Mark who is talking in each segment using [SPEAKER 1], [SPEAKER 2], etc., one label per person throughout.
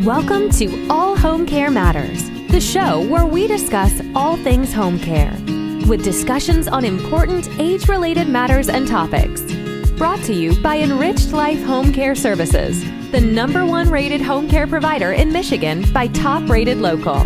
[SPEAKER 1] Welcome to All Home Care Matters, the show where we discuss all things home care, with discussions on important age-related matters and topics. Brought to you by Enriched Life Home Care Services, the #1 rated home care provider in Michigan by Top Rated Local.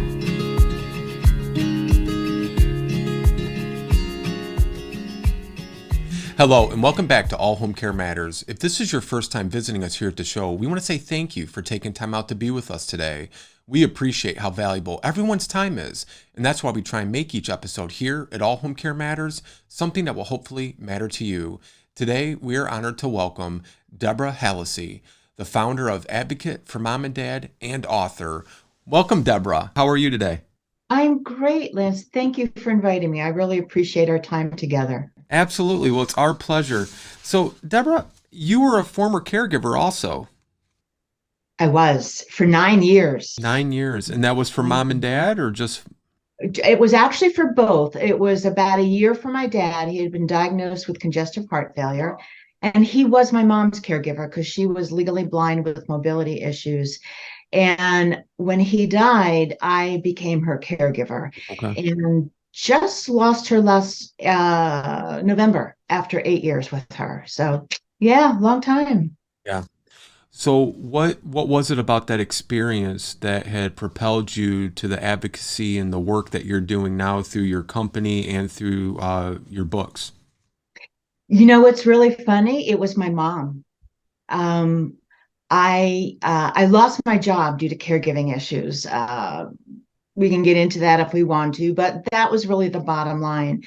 [SPEAKER 2] Hello, and welcome back to All Home Care Matters. If this is your first time visiting us here at the show, we want to say thank you for taking time out to be with us today. We appreciate how valuable everyone's time is, and that's why we try and make each episode here at All Home Care Matters something that will hopefully matter to you. Today, we are honored to welcome Debra Hallisey, the founder of Advocate for Mom and Dad and author. Welcome, Debra. How are you today?
[SPEAKER 3] I'm great, Liz. Thank you for inviting me. I really appreciate our time together.
[SPEAKER 2] Absolutely. Well, it's our pleasure. So, Debra, you were a former caregiver also.
[SPEAKER 3] I was for 9 years.
[SPEAKER 2] 9 years. And that was for mom and dad or just?
[SPEAKER 3] It was actually for both. It was about a year for my dad. He had been diagnosed with congestive heart failure, and he was my mom's caregiver because she was legally blind with mobility issues. And when he died, I became her caregiver.
[SPEAKER 2] Okay.
[SPEAKER 3] And just lost her last November after 8 years with her. So yeah, long time.
[SPEAKER 2] Yeah. So what was it about that experience that had propelled you to the advocacy and the work that you're doing now through your company and through your books?
[SPEAKER 3] You know what's really funny? It was my mom. I lost my job due to caregiving issues. We can get into that if we want to, but that was really the bottom line.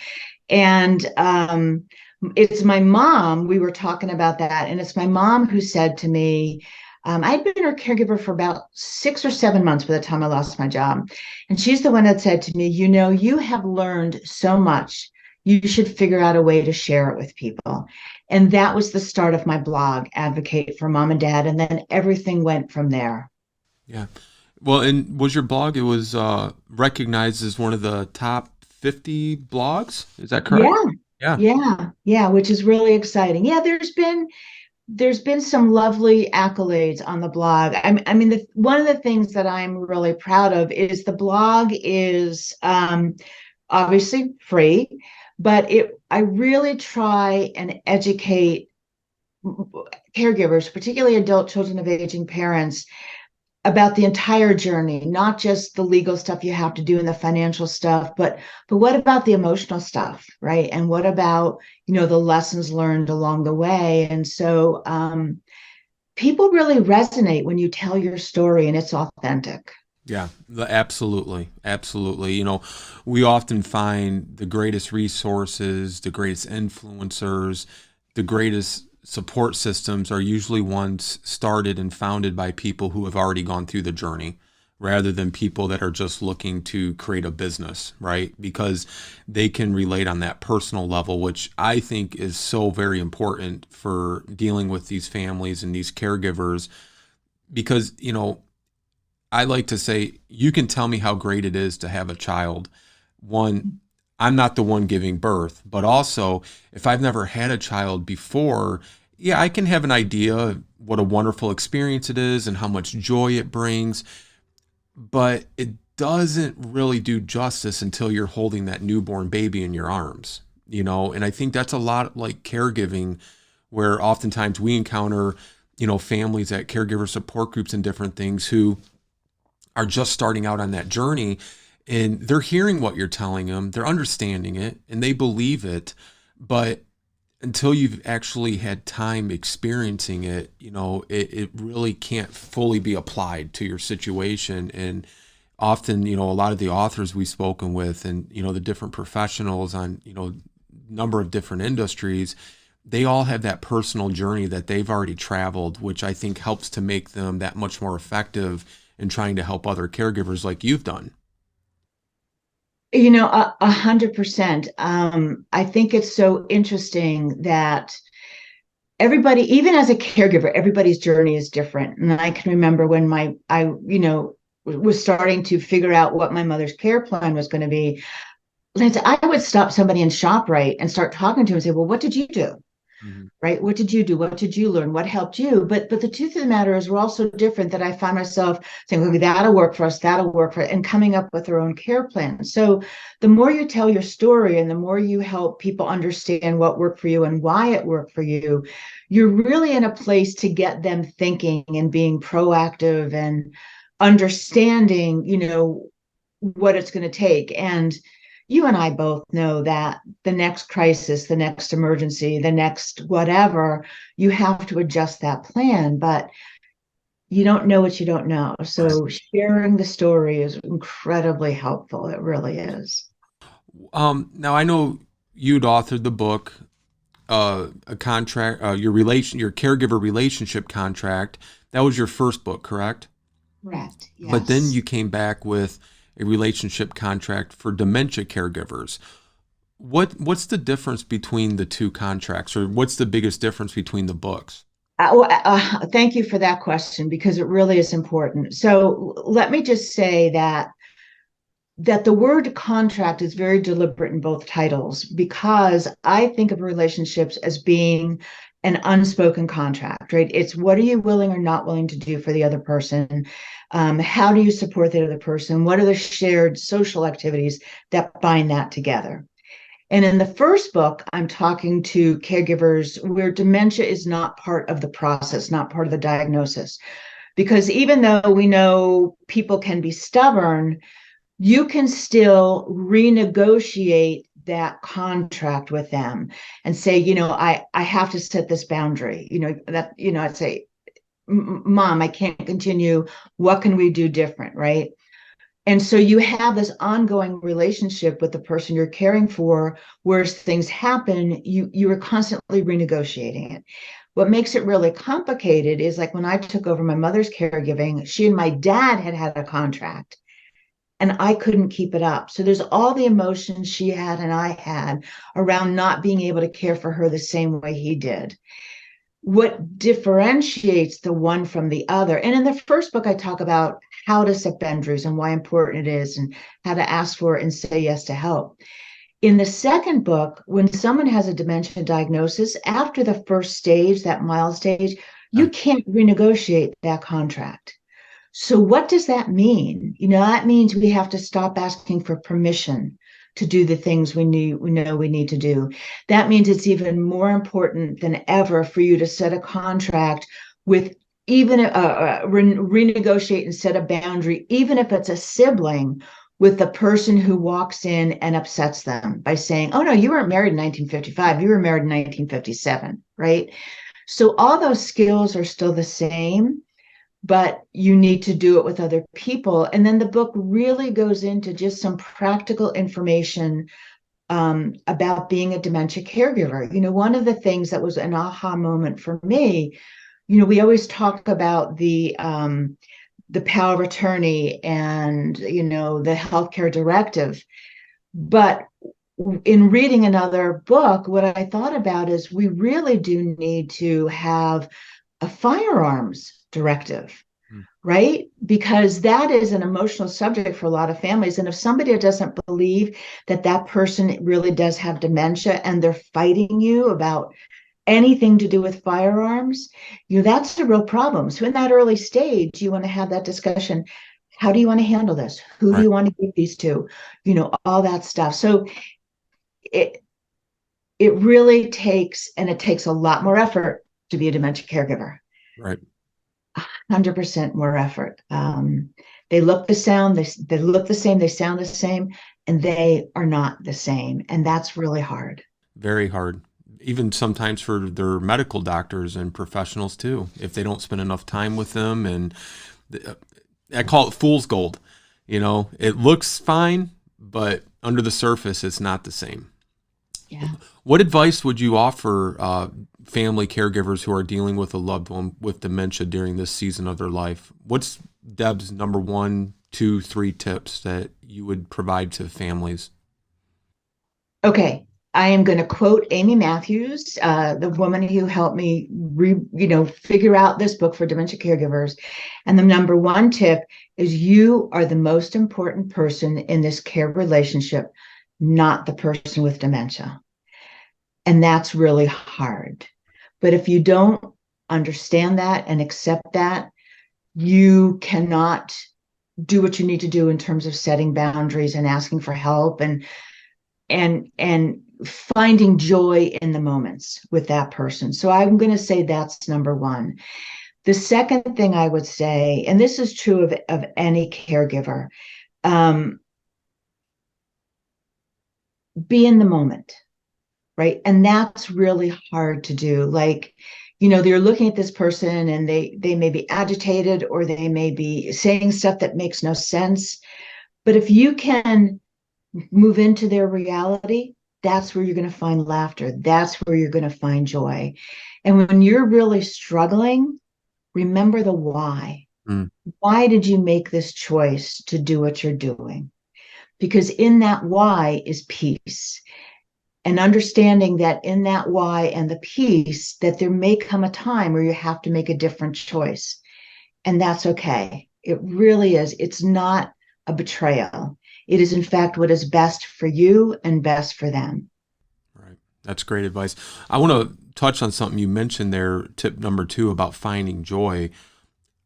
[SPEAKER 3] And it's my mom, we were talking about that, and it's my mom who said to me, I'd been her caregiver for about 6 or 7 months by the time I lost my job. And she's the one that said to me, you know, you have learned so much. You should figure out a way to share it with people. And that was the start of my blog, Advocate for Mom and Dad. And then everything went from there.
[SPEAKER 2] Yeah. Well, and was your blog, it was recognized as one of the top 50 blogs? Is that correct?
[SPEAKER 3] Yeah, which is really exciting. Yeah, there's been some lovely accolades on the blog. I mean, one of the things that I'm really proud of is the blog is obviously free, but I really try and educate caregivers, particularly adult children of aging parents, about the entire journey, not just the legal stuff you have to do and the financial stuff, but what about the emotional stuff, right? And what about, you know, the lessons learned along the way? And so people really resonate when you tell your story and it's authentic.
[SPEAKER 2] Yeah, absolutely. Absolutely. You know, we often find the greatest resources, the greatest influencers, the greatest support systems are usually ones started and founded by people who have already gone through the journey rather than people that are just looking to create a business, right? Because they can relate on that personal level, which I think is so very important for dealing with these families and these caregivers. Because, you know, I like to say, you can tell me how great it is to have a child. One, I'm not the one giving birth, but also if I've never had a child before, yeah, I can have an idea of what a wonderful experience it is and how much joy it brings, but it doesn't really do justice until you're holding that newborn baby in your arms, you know? And I think that's a lot like caregiving, where oftentimes we encounter, you know, families at caregiver support groups and different things who are just starting out on that journey. And they're hearing what you're telling them, they're understanding it, and they believe it. But until you've actually had time experiencing it, you know, it really can't fully be applied to your situation. And often, you know, a lot of the authors we've spoken with and, you know, the different professionals on, you know, number of different industries, they all have that personal journey that they've already traveled, which I think helps to make them that much more effective in trying to help other caregivers like you've done.
[SPEAKER 3] You know, 100%. I think it's so interesting that everybody, even as a caregiver, everybody's journey is different. And I can remember when I was starting to figure out what my mother's care plan was going to be. I would stop somebody in ShopRite and start talking to him and say, well, what did you do?
[SPEAKER 2] Mhm.
[SPEAKER 3] right? What did you do? What did you learn? What helped you? But the truth of the matter is we're all so different that I find myself saying, okay, that'll work for us, that'll work for it, and coming up with their own care plan. So the more you tell your story and the more you help people understand what worked for you and why it worked for you, you're really in a place to get them thinking and being proactive and understanding, what it's going to take. And you and I both know that the next crisis, the next emergency, the next whatever, you have to adjust that plan, but you don't know what you don't know.
[SPEAKER 2] Right.
[SPEAKER 3] So sharing the story is incredibly helpful. It really is.
[SPEAKER 2] Now I know you'd authored the book, a contract, your caregiver relationship contract. That was your first book, correct?
[SPEAKER 3] Correct.
[SPEAKER 2] But then
[SPEAKER 3] Yes.
[SPEAKER 2] you came back with a relationship contract for dementia caregivers. What's the difference between the two contracts, or what's the biggest difference between the books?
[SPEAKER 3] Thank you for that question because it really is important. So let me just say that the word contract is very deliberate in both titles because I think of relationships as being an unspoken contract, right? It's what are you willing or not willing to do for the other person? How do you support the other person? What are the shared social activities that bind that together? And in the first book, I'm talking to caregivers where dementia is not part of the process, not part of the diagnosis. Because even though we know people can be stubborn, you can still renegotiate that contract with them and say, I have to set this boundary, I'd say, Mom, I can't continue. What can we do different? Right. And so you have this ongoing relationship with the person you're caring for, where things happen, you are constantly renegotiating it. What makes it really complicated is like when I took over my mother's caregiving, she and my dad had a contract and I couldn't keep it up. So there's all the emotions she had and I had around not being able to care for her the same way he did. What differentiates the one from the other? And in the first book, I talk about how to set boundaries and why important it is and how to ask for and say yes to help. In the second book, when someone has a dementia diagnosis, after the first stage, that mild stage,
[SPEAKER 2] Uh,
[SPEAKER 3] you can't renegotiate that contract. So what does that mean? That means we have to stop asking for permission to do the things we need to do. That means it's even more important than ever for you to set a contract with even renegotiate and set a boundary, even if it's a sibling, with the person who walks in and upsets them by saying, "Oh no, you weren't married in 1955. You were married in 1957," right? So all those skills are still the same, but you need to do it with other people. And then the book really goes into just some practical information about being a dementia caregiver. One of the things that was an aha moment for me, we always talk about the power of attorney and the healthcare directive, but in reading another book, what I thought about is we really do need to have a firearms directive,
[SPEAKER 2] mm,
[SPEAKER 3] right? Because that is an emotional subject for a lot of families. And if somebody doesn't believe that that person really does have dementia and they're fighting you about anything to do with firearms, that's the real problem. So in that early stage, you want to have that discussion. How do you want to handle this? Who do
[SPEAKER 2] right,
[SPEAKER 3] you want to give these to? All that stuff. So it it really takes, and it takes a lot more effort to be a dementia caregiver.
[SPEAKER 2] right.
[SPEAKER 3] 100% more effort. They look the sound, they look the same, they sound the same, and they are not the same. And that's really hard.
[SPEAKER 2] Very hard. Even sometimes for their medical doctors and professionals too, if they don't spend enough time with them. And I call it fool's gold. It looks fine, but under the surface, it's not the same.
[SPEAKER 3] Yeah.
[SPEAKER 2] What advice would you offer family caregivers who are dealing with a loved one with dementia during this season of their life? What's Deb's number one, two, three tips that you would provide to families?
[SPEAKER 3] Okay. I am going to quote Amy Matthews, the woman who helped me figure out this book for dementia caregivers. And the number one tip is you are the most important person in this care relationship, not the person with dementia. And that's really hard. But if you don't understand that and accept that, you cannot do what you need to do in terms of setting boundaries and asking for help and finding joy in the moments with that person. So I'm going to say that's number one. The second thing I would say, and this is true of any caregiver, be in the moment, right? And that's really hard to do. Like, they're looking at this person and they may be agitated or they may be saying stuff that makes no sense. But if you can move into their reality, that's where you're going to find laughter. That's where you're going to find joy. And when you're really struggling, remember the why. Why did you make this choice to do what you're doing? Because in that why is peace. And understanding that in that why and the peace, that there may come a time where you have to make a different choice. And that's okay. It really is. It's not a betrayal. It is, in fact, what is best for you and best for them.
[SPEAKER 2] Right. That's great advice. I want to touch on something you mentioned there, tip number 2, about finding joy.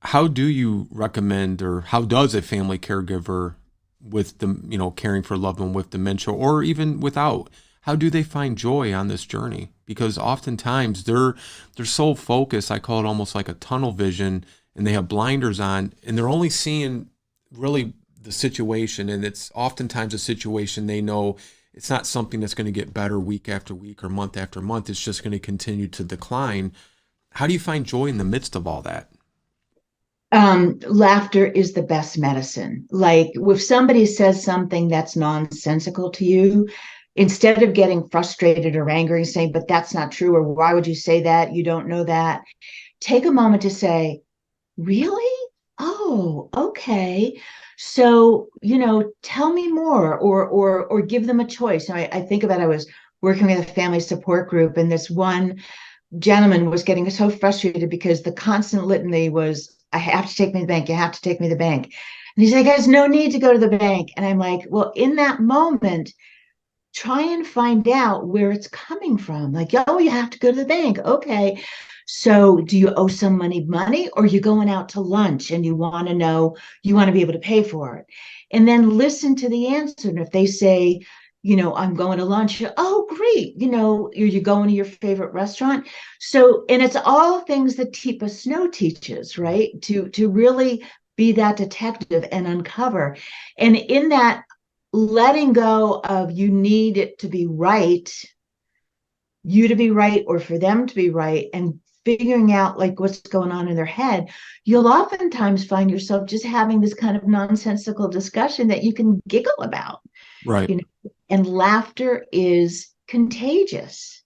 [SPEAKER 2] How do you recommend, or how does a family caregiver with the, caring for a loved one with dementia or even without, how do they find joy on this journey? Because oftentimes they're so focused, I call it almost like a tunnel vision, and they have blinders on, and they're only seeing really the situation, and it's oftentimes a situation they know it's not something that's going to get better week after week or month after month. It's just going to continue to decline. How do you find joy in the midst of all that?
[SPEAKER 3] Laughter is the best medicine. Like, if somebody says something that's nonsensical to you, instead of getting frustrated or angry and saying, but that's not true, or why would you say that? You don't know that. Take a moment to say, really? Oh, okay. So, tell me more, or give them a choice. I think about, I was working with a family support group, and this one gentleman was getting so frustrated because the constant litany was, I have to take me to the bank. You have to take me to the bank. And he's like, there's no need to go to the bank. And I'm like, well, in that moment, try and find out where it's coming from. Like, oh, you have to go to the bank. Okay. So do you owe somebody money, or you going out to lunch and you want to know, you want to be able to pay for it? And then listen to the answer. And if they say, I'm going to lunch, oh, great. Are you going to your favorite restaurant? So, and it's all things that Teepa Snow teaches, right? To really be that detective and uncover. And in that, letting go of, you need it to be right, you to be right, or for them to be right, and figuring out like what's going on in their head, you'll oftentimes find yourself just having this kind of nonsensical discussion that you can giggle about.
[SPEAKER 2] Right.
[SPEAKER 3] And laughter is contagious.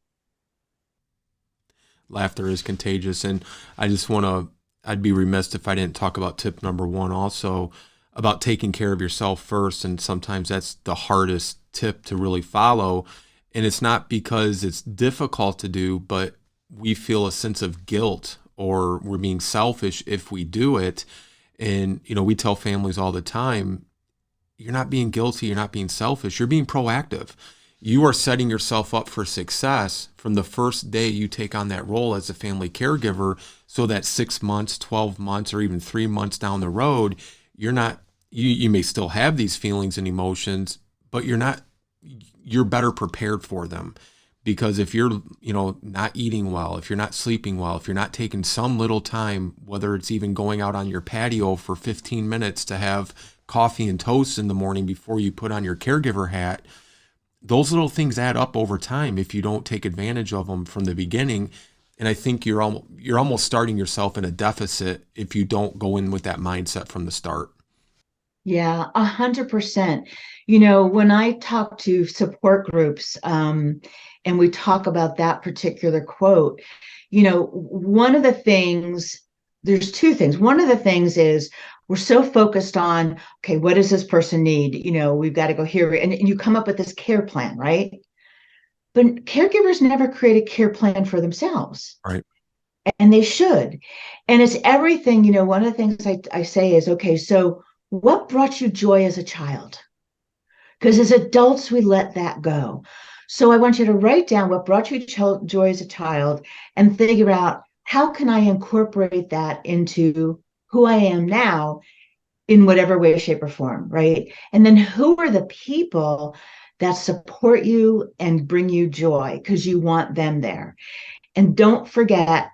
[SPEAKER 2] Laughter is contagious. And I'd be remiss if I didn't talk about tip number 1 also, about taking care of yourself first. And sometimes that's the hardest tip to really follow. And it's not because it's difficult to do, but we feel a sense of guilt, or we're being selfish if we do it. And, we tell families all the time, you're not being guilty, you're not being selfish, you're being proactive. You are setting yourself up for success from the first day you take on that role as a family caregiver, so that 6 months, 12 months, or even 3 months down the road, you may still have these feelings and emotions, but you're better prepared for them. Because if you're, not eating well, if you're not sleeping well, if you're not taking some little time, whether it's even going out on your patio for 15 minutes to have coffee and toast in the morning before you put on your caregiver hat, those little things add up over time if you don't take advantage of them from the beginning. And I think you're almost starting yourself in a deficit if you don't go in with that mindset from the start.
[SPEAKER 3] Yeah, 100%. When I talk to support groups, and we talk about that particular quote, one of the things, there's 2 things. One of the things is, we're so focused on, okay, what does this person need? We've got to go here. And you come up with this care plan, right? But caregivers never create a care plan for themselves.
[SPEAKER 2] Right.
[SPEAKER 3] And they should. And it's everything. One of the things I say is, okay, so what brought you joy as a child? Because as adults, we let that go. So I want you to write down what brought you joy as a child and figure out, how can I incorporate that into who I am now in whatever way, shape, or form, right? And then who are the people that support you and bring you joy because you want them there. And don't forget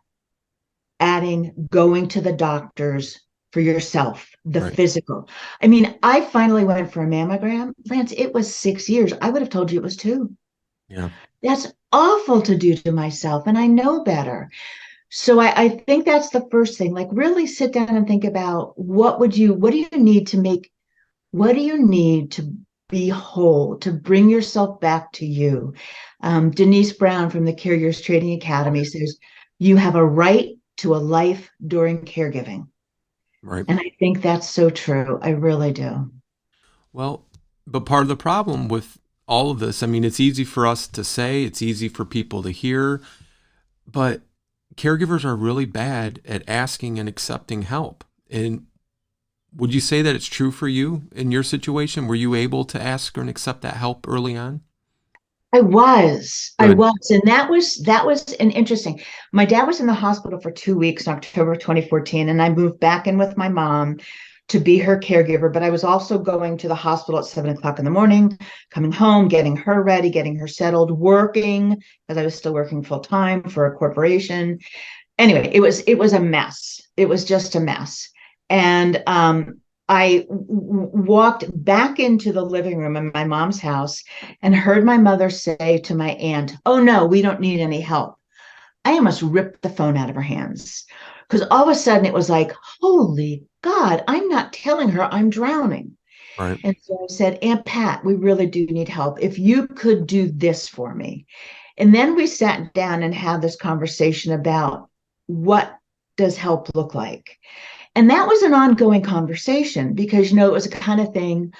[SPEAKER 3] adding going to the doctors for yourself, the
[SPEAKER 2] Right.
[SPEAKER 3] physical. I mean, I finally went for a mammogram. Lance, it was 6 years. I would have told you it was 2.
[SPEAKER 2] Yeah.
[SPEAKER 3] That's awful to do to myself, and I know better. So I think that's the first thing. Like, really sit down and think about what do you need to be whole, to bring yourself back to you. Denise Brown from the Caregivers Training Academy says, you have a right to a life during caregiving.
[SPEAKER 2] Right.
[SPEAKER 3] And I think that's so true. I really do.
[SPEAKER 2] Well, but part of the problem with all of this, I mean, it's easy for us to say, it's easy for people to hear, but caregivers are really bad at asking and accepting help. And would you say that it's true for you in your situation? Were you able to ask and accept that help early on?
[SPEAKER 3] I was.
[SPEAKER 2] Good.
[SPEAKER 3] And that was an interesting. My dad was in the hospital for 2 weeks in October 2014, and I moved back in with my mom to be her caregiver. But I was also going to the hospital at 7 o'clock in the morning, coming home, getting her ready, getting her settled, working, because I was still working full time for a corporation. Anyway, it was a mess. It was just a mess. And I walked back into the living room in my mom's house and heard my mother say to my aunt, "Oh no, we don't need any help." I almost ripped the phone out of her hands, because all of a sudden it was like, holy God, I'm not telling her I'm drowning.
[SPEAKER 2] Right.
[SPEAKER 3] And so I said, "Aunt Pat, we really do need help. If you could do this for me." And then we sat down and had this conversation about, what does help look like? And that was an ongoing conversation, because, it was a kind of thing.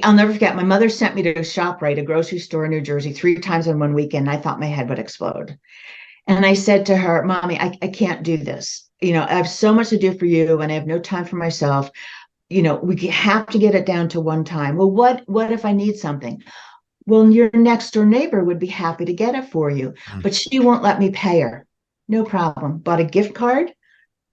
[SPEAKER 3] I'll never forget. My mother sent me to ShopRite, a grocery store in New Jersey, 3 times in one weekend. I thought my head would explode. And I said to her, "Mommy, I can't do this. I have so much to do for you, and I have no time for myself. We have to get it down to one time." "Well, what if I need something?" "Well, your next door neighbor would be happy to get it for you,
[SPEAKER 2] Mm.
[SPEAKER 3] but she won't let me pay her." No problem. Bought a gift card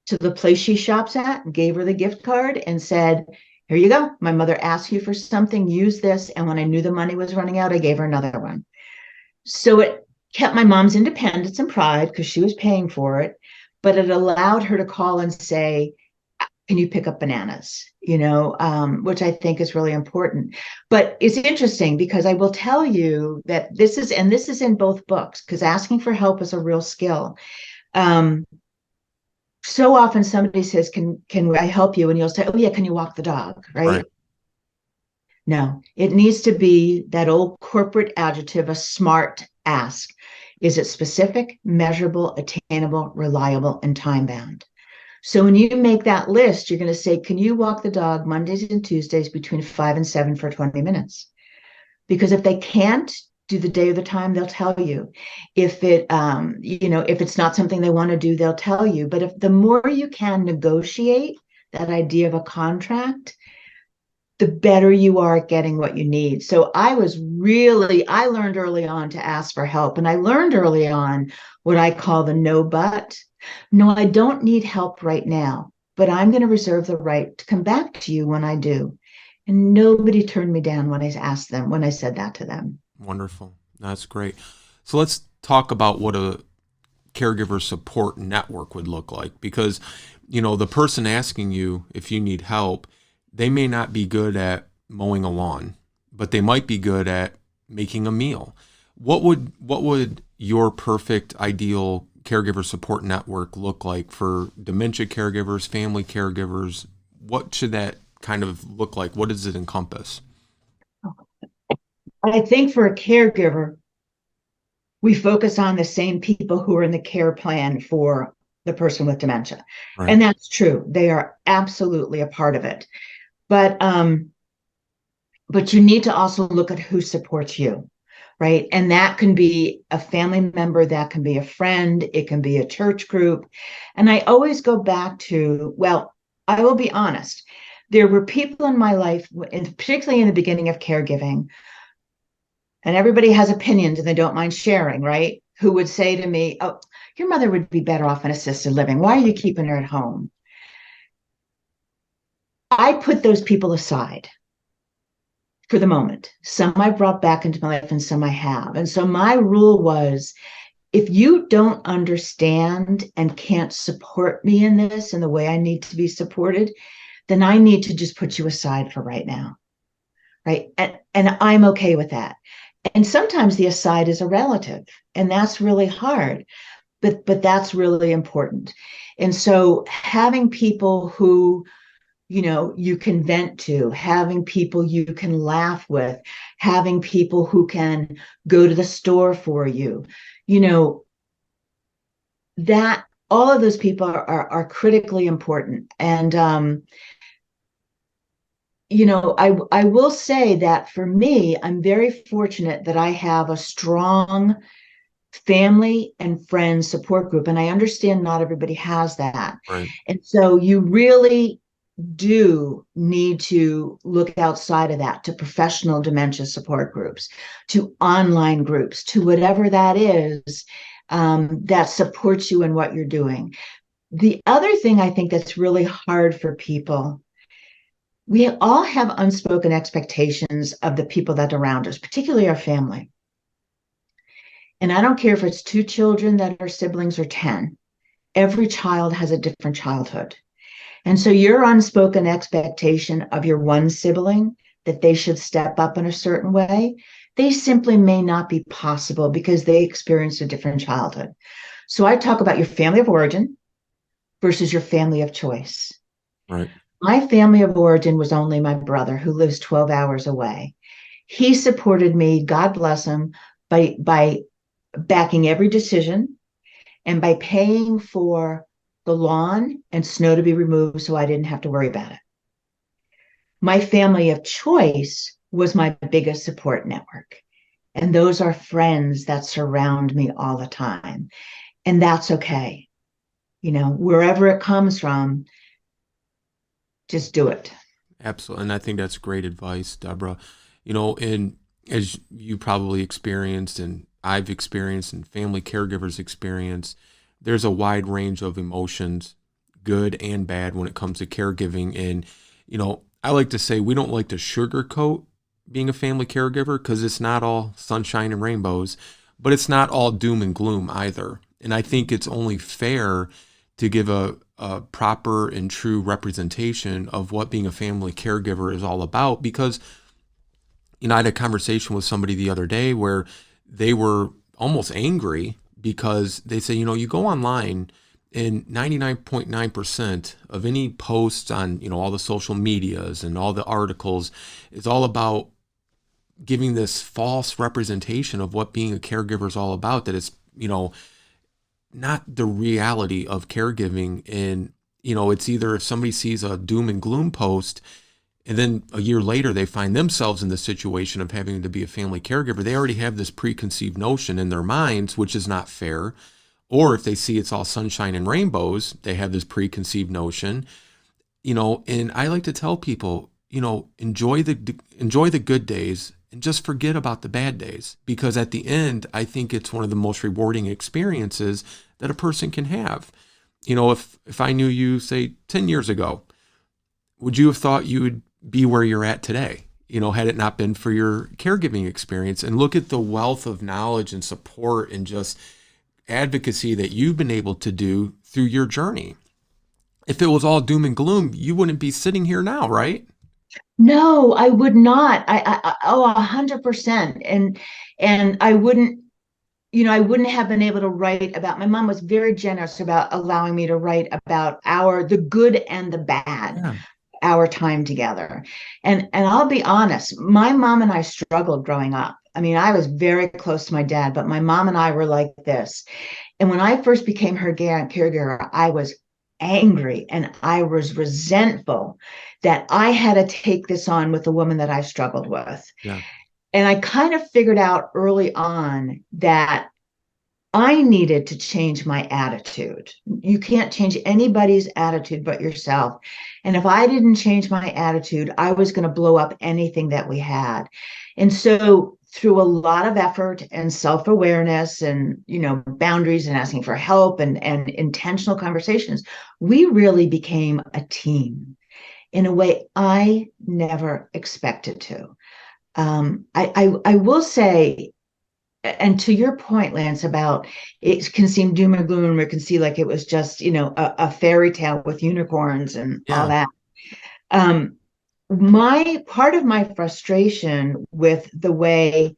[SPEAKER 3] to the place she shops at, gave her the gift card and said, "Here you go. My mother asked you for something, use this." And when I knew the money was running out, I gave her another one. So it kept my mom's independence and pride, because she was paying for it, but it allowed her to call and say, "Can you pick up bananas?" Which I think is really important. But it's interesting, because I will tell you that this is in both books, because asking for help is a real skill. So often somebody says, can I help you? And you'll say, "Oh yeah, can you walk the dog?" Right?
[SPEAKER 2] Right.
[SPEAKER 3] No, it needs to be that old corporate adjective, a smart ask. Is it specific, measurable, attainable, reliable, and time bound? So when you make that list, you're going to say, "Can you walk the dog Mondays and Tuesdays between 5 and 7 for 20 minutes? Because if they can't do the day or the time, they'll tell you. If if it's not something they want to do, they'll tell you. But if the more you can negotiate that idea of a contract, the better you are at getting what you need. So I learned early on to ask for help. And I learned early on what I call the no but. No, I don't need help right now, but I'm going to reserve the right to come back to you when I do. And nobody turned me down when I said that to them.
[SPEAKER 2] Wonderful. That's great. So let's talk about what a caregiver support network would look like, because, the person asking you if you need help, they may not be good at mowing a lawn, but they might be good at making a meal. What would your perfect ideal caregiver support network look like for dementia caregivers, family caregivers? What should that kind of look like? What does it encompass?
[SPEAKER 3] I think for a caregiver, we focus on the same people who are in the care plan for the person with dementia.
[SPEAKER 2] Right.
[SPEAKER 3] And that's true. They are absolutely a part of it. But you need to also look at who supports you, right? And that can be a family member, that can be a friend, it can be a church group. And I always go back to, well, I will be honest, there were people in my life, and particularly in the beginning of caregiving, and everybody has opinions and they don't mind sharing, right? Who would say to me, oh, your mother would be better off in assisted living. Why are you keeping her at home? I put those people aside for the moment. Some I brought back into my life and some I have. And so my rule was, if you don't understand and can't support me in this in the way I need to be supported, then I need to just put you aside for right now. Right. And I'm okay with that. And sometimes the aside is a relative, and that's really hard, but that's really important. And so having people who, you can vent to, having people you can laugh with, having people who can go to the store for you, that all of those people are critically important. And I will say that for me, I'm very fortunate that I have a strong family and friends support group. And I understand not everybody has that.
[SPEAKER 2] Right.
[SPEAKER 3] And so you really do need to look outside of that to professional dementia support groups, to online groups, to whatever that is that supports you in what you're doing. The other thing I think that's really hard for people, we all have unspoken expectations of the people that are around us, particularly our family. And I don't care if it's 2 children that are siblings or 10, every child has a different childhood. And so your unspoken expectation of your one sibling that they should step up in a certain way, they simply may not be possible because they experienced a different childhood. So I talk about your family of origin versus your family of choice.
[SPEAKER 2] Right.
[SPEAKER 3] My family of origin was only my brother, who lives 12 hours away. He supported me, God bless him, by backing every decision and by paying for the lawn and snow to be removed so I didn't have to worry about it. My family of choice was my biggest support network. And those are friends that surround me all the time. And that's okay. Wherever it comes from, just do it.
[SPEAKER 2] Absolutely. And I think that's great advice, Debra. And as you probably experienced and I've experienced and family caregivers experience, there's a wide range of emotions, good and bad, when it comes to caregiving. And, I like to say we don't like to sugarcoat being a family caregiver because it's not all sunshine and rainbows, but it's not all doom and gloom either. And I think it's only fair to give a proper and true representation of what being a family caregiver is all about. Because, I had a conversation with somebody the other day where they were almost angry because they say, you go online and 99.9% of any posts on, all the social medias and all the articles is all about giving this false representation of what being a caregiver is all about, that it's, not the reality of caregiving. And, it's either if somebody sees a doom and gloom post and then a year later they find themselves in the situation of having to be a family caregiver, they already have this preconceived notion in their minds, which is not fair. Or if they see it's all sunshine and rainbows, they have this preconceived notion, and I like to tell people, enjoy the good days and just forget about the bad days, because at the end, I think it's one of the most rewarding experiences that a person can have. If I knew you, say, 10 years ago, would you have thought you would be where you're at today, had it not been for your caregiving experience? And look at the wealth of knowledge and support and just advocacy that you've been able to do through your journey. If it was all doom and gloom, you wouldn't be sitting here now, right?
[SPEAKER 3] No, I would not. 100%. And I wouldn't, I wouldn't have been able to write about, my mom was very generous about allowing me to write about the good and the bad.
[SPEAKER 2] Yeah.
[SPEAKER 3] Our time together. And I'll be honest, my mom and I struggled growing up. I mean, I was very close to my dad, but my mom and I were like this. And when I first became her caregiver, I was angry and I was resentful that I had to take this on with the woman that I struggled with.
[SPEAKER 2] Yeah.
[SPEAKER 3] And I kind of figured out early on that I needed to change my attitude. You can't change anybody's attitude but yourself. And if I didn't change my attitude, I was going to blow up anything that we had. And so through a lot of effort and self-awareness and, boundaries and asking for help and intentional conversations, we really became a team in a way I never expected to. I will say, and to your point, Lance, about it can seem doom and gloom, or it can see like it was just, a fairy tale with unicorns and all that. My part of my frustration with the way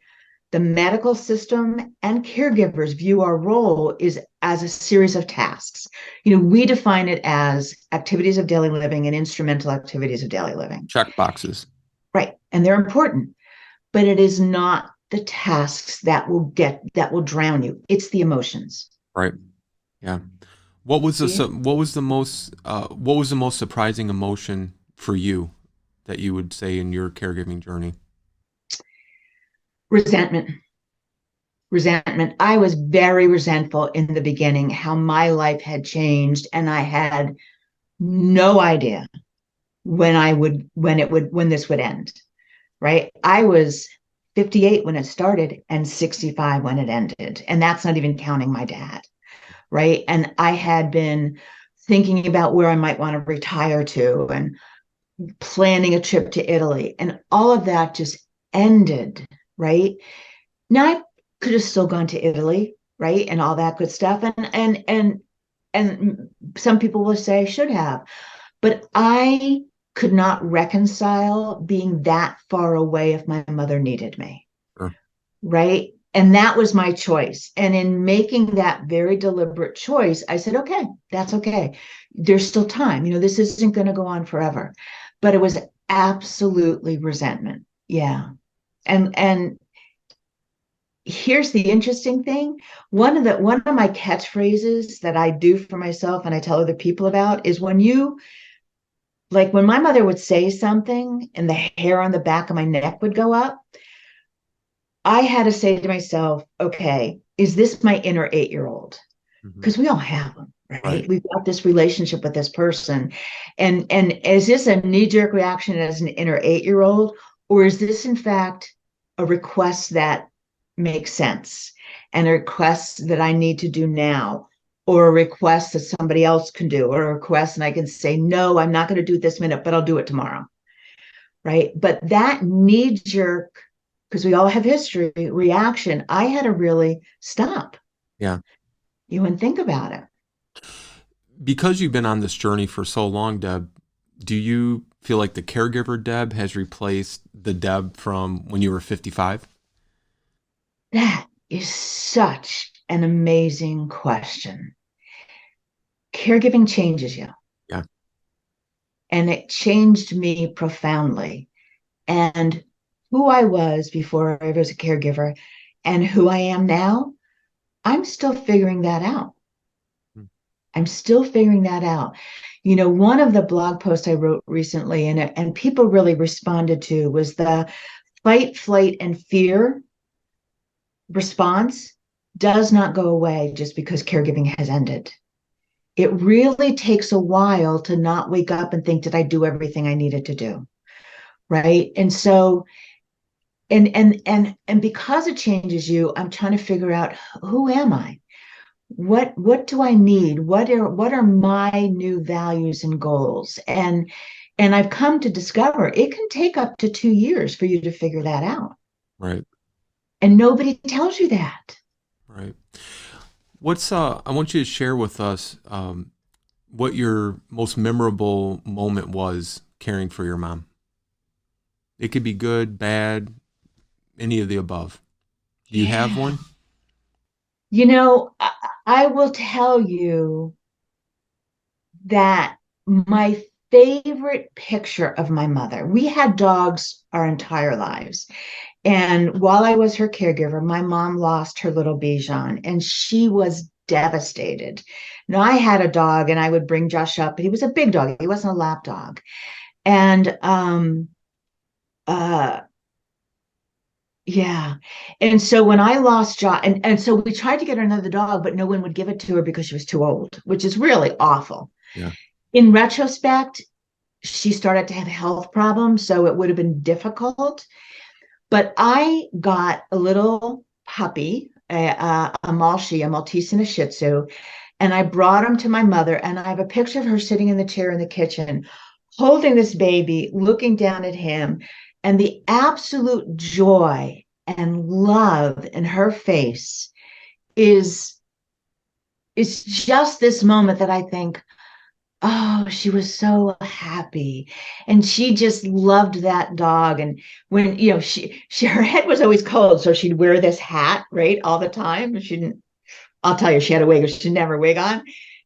[SPEAKER 3] the medical system and caregivers view our role is as a series of tasks. We define it as activities of daily living and instrumental activities of daily living.
[SPEAKER 2] Check boxes.
[SPEAKER 3] Right. And they're important, but it is not the tasks that will drown you. It's the emotions.
[SPEAKER 2] Right. Yeah. What was the most surprising emotion for you that you would say in your caregiving journey?
[SPEAKER 3] Resentment. I was very resentful in the beginning, how my life had changed, and I had no idea when this would end. Right? I was 58 when it started and 65 when it ended, and that's not even counting my dad. Right? And I had been thinking about where I might want to retire to and planning a trip to Italy, and all of that just ended. Right? Now I could have still gone to Italy, right? And all that good stuff. And some people will say I should have, but I could not reconcile being that far away if my mother needed me.
[SPEAKER 2] Sure.
[SPEAKER 3] Right? And that was my choice. And in making that very deliberate choice, I said, okay, that's okay. There's still time. This isn't going to go on forever. But it was absolutely resentment. Yeah. And here's the interesting thing. One of my catchphrases that I do for myself and I tell other people about is when my mother would say something and the hair on the back of my neck would go up, I had to say to myself, okay, is this my inner 8-year-old? Because we all have them, right? We've got this relationship with this person. And is this a knee-jerk reaction as an inner 8-year-old? Or is this, in fact, a request that makes sense and a request that I need to do now, or a request that somebody else can do, or a request and I can say, no, I'm not going to do it this minute, but I'll do it tomorrow. Right. But that knee-jerk, because we all have history, reaction, I had to really stop.
[SPEAKER 2] Yeah.
[SPEAKER 3] And think about it.
[SPEAKER 2] Because you've been on this journey for so long, Deb, do you feel like the caregiver Deb has replaced the Deb from when you were 55?
[SPEAKER 3] That is such an amazing question. Caregiving changes you.
[SPEAKER 2] Yeah.
[SPEAKER 3] And it changed me profoundly. And who I was before I was a caregiver and who I am now, I'm still figuring that out. I'm still figuring that out. One of the blog posts I wrote recently and people really responded to was the fight, flight, and fear response does not go away just because caregiving has ended. It really takes a while to not wake up and think, did I do everything I needed to do? Right. And so, and because it changes you, I'm trying to figure out, who am I? What do I need? What are my new values and goals? And I've come to discover it can take up to 2 years for you to figure that out.
[SPEAKER 2] Right.
[SPEAKER 3] And nobody tells you that.
[SPEAKER 2] Right. I want you to share with us what your most memorable moment was caring for your mom. It could be good, bad, any of the above. Do you have one?
[SPEAKER 3] I will tell you that my favorite picture of my mother, we had dogs our entire lives. And while I was her caregiver, my mom lost her little Bichon and she was devastated. Now I had a dog and I would bring Josh up, but he was a big dog. He wasn't a lap dog. And, yeah. And so when I lost Josh, and so we tried to get her another dog, but no one would give it to her because she was too old, which is really awful.
[SPEAKER 2] Yeah.
[SPEAKER 3] In retrospect, she started to have health problems, so it would have been difficult. But I got a little puppy, a Maltese and a Shih Tzu, and I brought him to my mother. And I have a picture of her sitting in the chair in the kitchen, holding this baby, looking down at him, and the absolute joy and love in her face is it's just this moment that I think, oh, she was so happy. And she just loved that dog. And when, she her head was always cold. So she'd wear this hat, right, all the time. She didn't, I'll tell you, she had a wig, or she'd never wig on.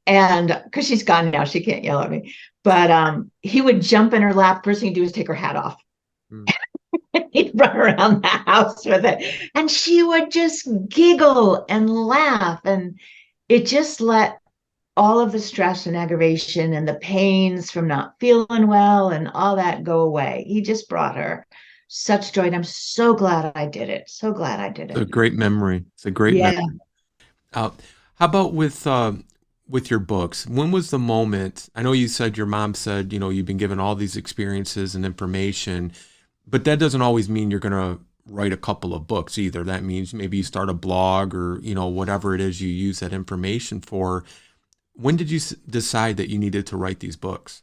[SPEAKER 3] And because she's gone now, she can't yell at me. But he would jump in her lap. First thing he'd do is take her hat off.
[SPEAKER 2] Mm.
[SPEAKER 3] He'd run around the house with it. And she would just giggle and laugh. And it just let all of the stress and aggravation and the pains from not feeling well and all that go away. He just brought her such joy. And I'm so glad I did it. So glad I did
[SPEAKER 2] It's a
[SPEAKER 3] it.
[SPEAKER 2] great memory. It's a great
[SPEAKER 3] Yeah.
[SPEAKER 2] memory. How about with your books? When was the moment? I know you said your mom said, you've been given all these experiences and information, but that doesn't always mean you're going to write a couple of books either. That means maybe you start a blog or, whatever it is you use that information for. When did you decide that you needed to write these books?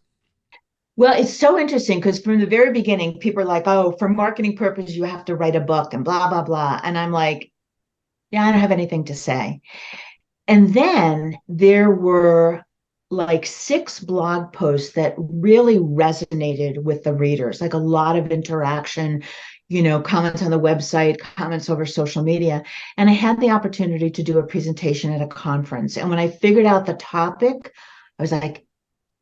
[SPEAKER 3] Well, it's so interesting because from the very beginning, people are like, oh, for marketing purposes, you have to write a book and blah, blah, blah. And I'm like, yeah, I don't have anything to say. And then there were like 6 blog posts that really resonated with the readers, like a lot of interaction, comments on the website, comments over social media. And I had the opportunity to do a presentation at a conference. And when I figured out the topic, I was like,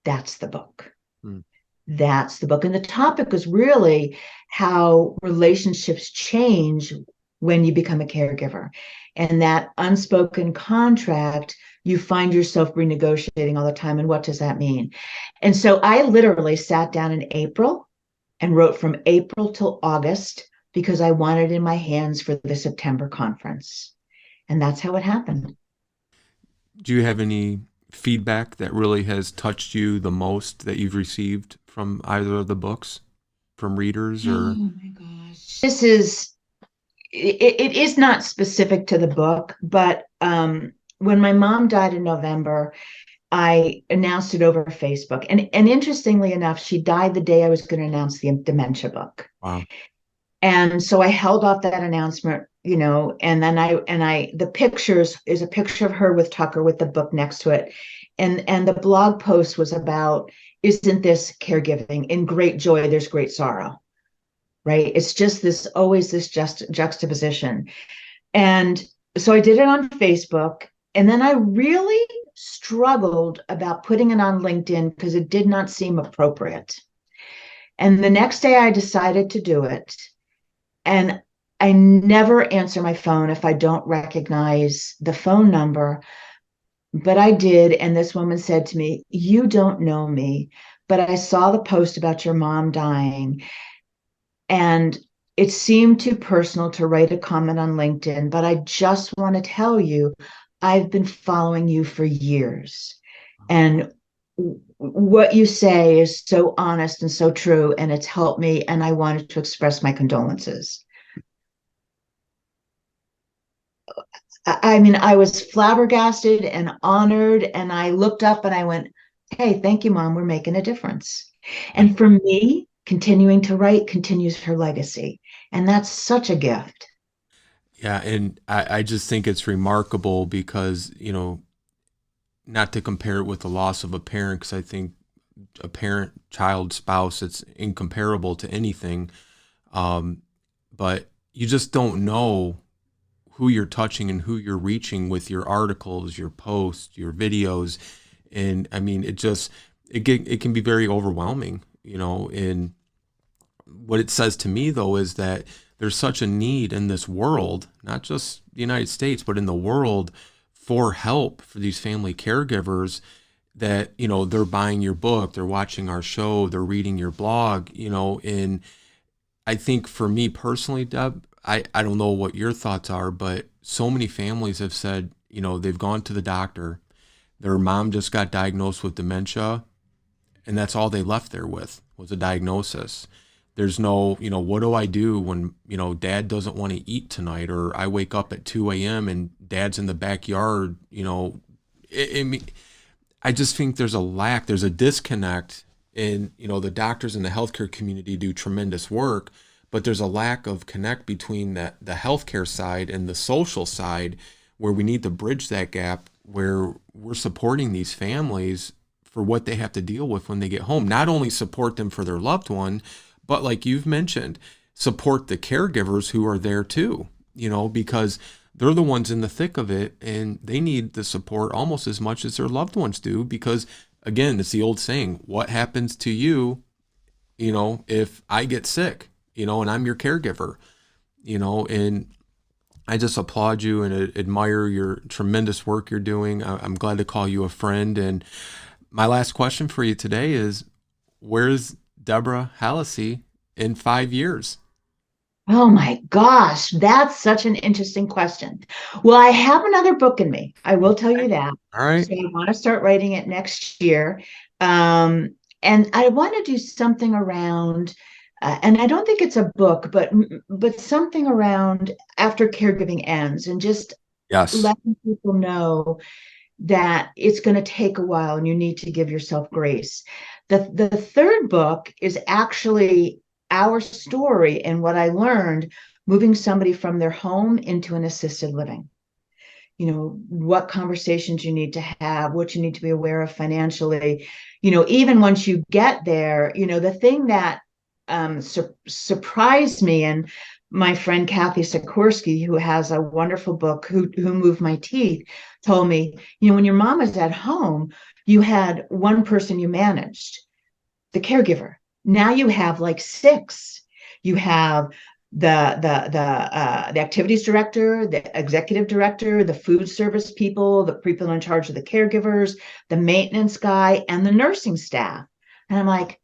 [SPEAKER 3] that's the book.
[SPEAKER 2] Hmm.
[SPEAKER 3] That's the book. And the topic was really how relationships change when you become a caregiver. And that unspoken contract, you find yourself renegotiating all the time. And what does that mean? And so I literally sat down in April and wrote from April till August because I wanted it in my hands for the September conference. And that's how it happened.
[SPEAKER 2] Do you have any feedback that really has touched you the most that you've received from either of the books, from readers or?
[SPEAKER 3] Oh my gosh. It is not specific to the book, but when my mom died in November, I announced it over Facebook. And interestingly enough, she died the day I was going to announce the dementia book.
[SPEAKER 2] Wow.
[SPEAKER 3] And so I held off that announcement, and then the pictures is a picture of her with Tucker with the book next to it. And the blog post was about, isn't this caregiving? In great joy, there's great sorrow, right? It's just always this juxtaposition. And so I did it on Facebook. And then I really struggled about putting it on LinkedIn because it did not seem appropriate. And the next day I decided to do it. And I never answer my phone if I don't recognize the phone number. But I did. And this woman said to me, you don't know me, but I saw the post about your mom dying. And it seemed too personal to write a comment on LinkedIn, but I just want to tell you, I've been following you for years. And what you say is so honest and so true, and it's helped me, and I wanted to express my condolences. I mean, I was flabbergasted and honored, and I looked up and I went, hey, thank you, Mom, we're making a difference. And for me, continuing to write continues her legacy, and that's such a gift.
[SPEAKER 2] Yeah, and I just think it's remarkable because, not to compare it with the loss of a parent, because I think a parent, child, spouse, it's incomparable to anything. But you just don't know who you're touching and who you're reaching with your articles, your posts, your videos. And I mean, it can be very overwhelming, and what it says to me though is that there's such a need in this world, not just the United States, but in the world for help for these family caregivers that, they're buying your book, they're watching our show, they're reading your blog, and I think for me personally, Deb, I don't know what your thoughts are, but so many families have said, they've gone to the doctor, their mom just got diagnosed with dementia, and that's all they left there with was a diagnosis. There's no, what do I do when, dad doesn't want to eat tonight, or I wake up at 2 a.m. and dad's in the backyard, I just think there's there's a disconnect in, the doctors in the healthcare community do tremendous work, but there's a lack of connect between the healthcare side and the social side, where we need to bridge that gap, where we're supporting these families for what they have to deal with when they get home. Not only support them for their loved one, but like you've mentioned, support the caregivers who are there too, because they're the ones in the thick of it, and they need the support almost as much as their loved ones do, because again, it's the old saying, what happens to you, if I get sick, and I'm your caregiver, and I just applaud you and admire your tremendous work you're doing. I'm glad to call you a friend. And my last question for you today is, where's Debra Hallisey in 5 years?
[SPEAKER 3] Oh my gosh, that's such an interesting question. Well, I have another book in me. I will tell you that.
[SPEAKER 2] All right.
[SPEAKER 3] So I want to start writing it next year. And I want to do something around, and I don't think it's a book, but something around after caregiving ends, and just letting people know that it's going to take a while and you need to give yourself grace. The third book is actually our story and what I learned moving somebody from their home into an assisted living. What conversations you need to have, what you need to be aware of financially, even once you get there, the thing that surprised me, and my friend Kathy Sikorsky, who has a wonderful book, who Moved My Teeth, told me, when your mom was at home, you had one person you managed, the caregiver. Now you have like 6. You have the activities director, the executive director, the food service people, the people in charge of the caregivers, the maintenance guy, and the nursing staff. And I'm like,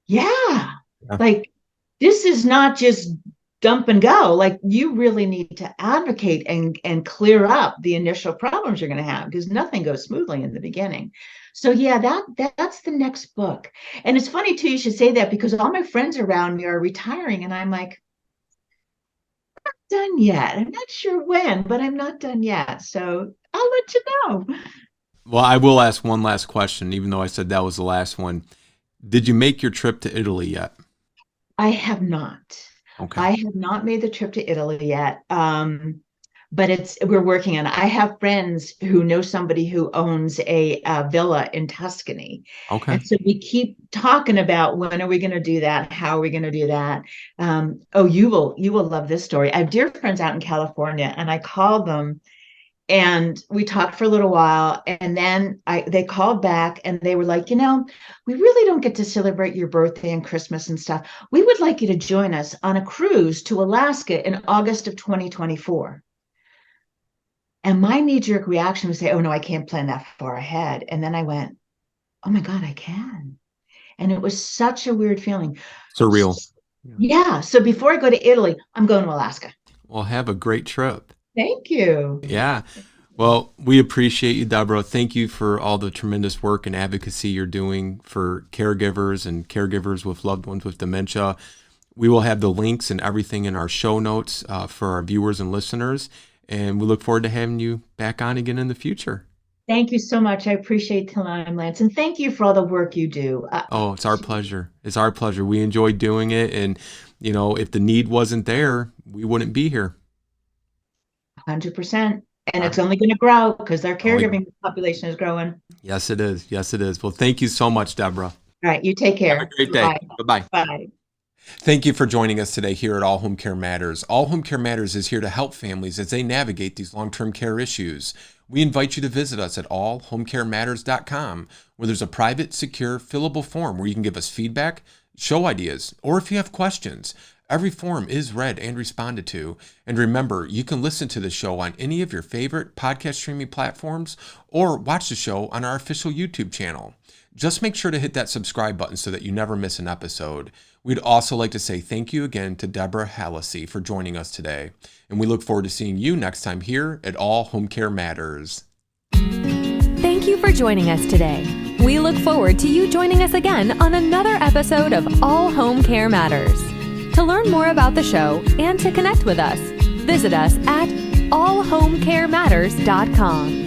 [SPEAKER 3] yeah. Like, this is not just dump and go. Like, you really need to advocate and clear up the initial problems you're going to have, because nothing goes smoothly in the beginning. So yeah, that's the next book. And it's funny too, you should say that, because all my friends around me are retiring, and I'm like, I'm not done yet. I'm not sure when, but I'm not done yet. So I'll let you know.
[SPEAKER 2] Well, I will ask one last question, even though I said that was the last one. Did you make your trip to Italy yet?
[SPEAKER 3] I have not.
[SPEAKER 2] Okay.
[SPEAKER 3] I have not made the trip to Italy yet. But we're working on it. I have friends who know somebody who owns a villa in Tuscany.
[SPEAKER 2] Okay.
[SPEAKER 3] And so we keep talking about, when are we going to do that? How are we going to do that? You will love this story. I have dear friends out in California, and I called them, and we talked for a little while, and then they called back, and they were like, we really don't get to celebrate your birthday and Christmas and stuff. We would like you to join us on a cruise to Alaska in August of 2024. And my knee-jerk reaction was say, oh, no, I can't plan that far ahead. And then I went, oh, my God, I can. And it was such a weird feeling.
[SPEAKER 2] Surreal.
[SPEAKER 3] Yeah. So before I go to Italy, I'm going to Alaska.
[SPEAKER 2] Well, have a great trip.
[SPEAKER 3] Thank you.
[SPEAKER 2] Yeah. Well, we appreciate you, Debra. Thank you for all the tremendous work and advocacy you're doing for caregivers and caregivers with loved ones with dementia. We will have the links and everything in our show notes for our viewers and listeners. And we look forward to having you back on again in the future.
[SPEAKER 3] Thank you so much. I appreciate the time, Lance. And thank you for all the work you do.
[SPEAKER 2] It's our pleasure. It's our pleasure. We enjoy doing it. And, if the need wasn't there, we wouldn't be here.
[SPEAKER 3] 100%. And it's only going to grow, because our caregiving population is growing.
[SPEAKER 2] Yes, it is. Yes, it is. Well, thank you so much, Debra.
[SPEAKER 3] All right. You take care.
[SPEAKER 2] Have a great day.
[SPEAKER 3] Bye.
[SPEAKER 2] Bye-bye.
[SPEAKER 3] Bye.
[SPEAKER 2] Thank you for joining us today here at All Home Care Matters. All Home Care Matters is here to help families as they navigate these long-term care issues. We invite you to visit us at allhomecarematters.com, where there's a private, secure, fillable form where you can give us feedback, show ideas, or if you have questions. Every form is read and responded to. And remember, you can listen to the show on any of your favorite podcast streaming platforms, or watch the show on our official YouTube channel. Just make sure to hit that subscribe button so that you never miss an episode. We'd also like to say thank you again to Debra Hallisey for joining us today. And we look forward to seeing you next time here at All Home Care Matters.
[SPEAKER 1] Thank Thank you for joining us today. We look forward to you joining us again on another episode of All Home Care Matters. To learn more about the show and to connect with us, visit us at allhomecarematters.com.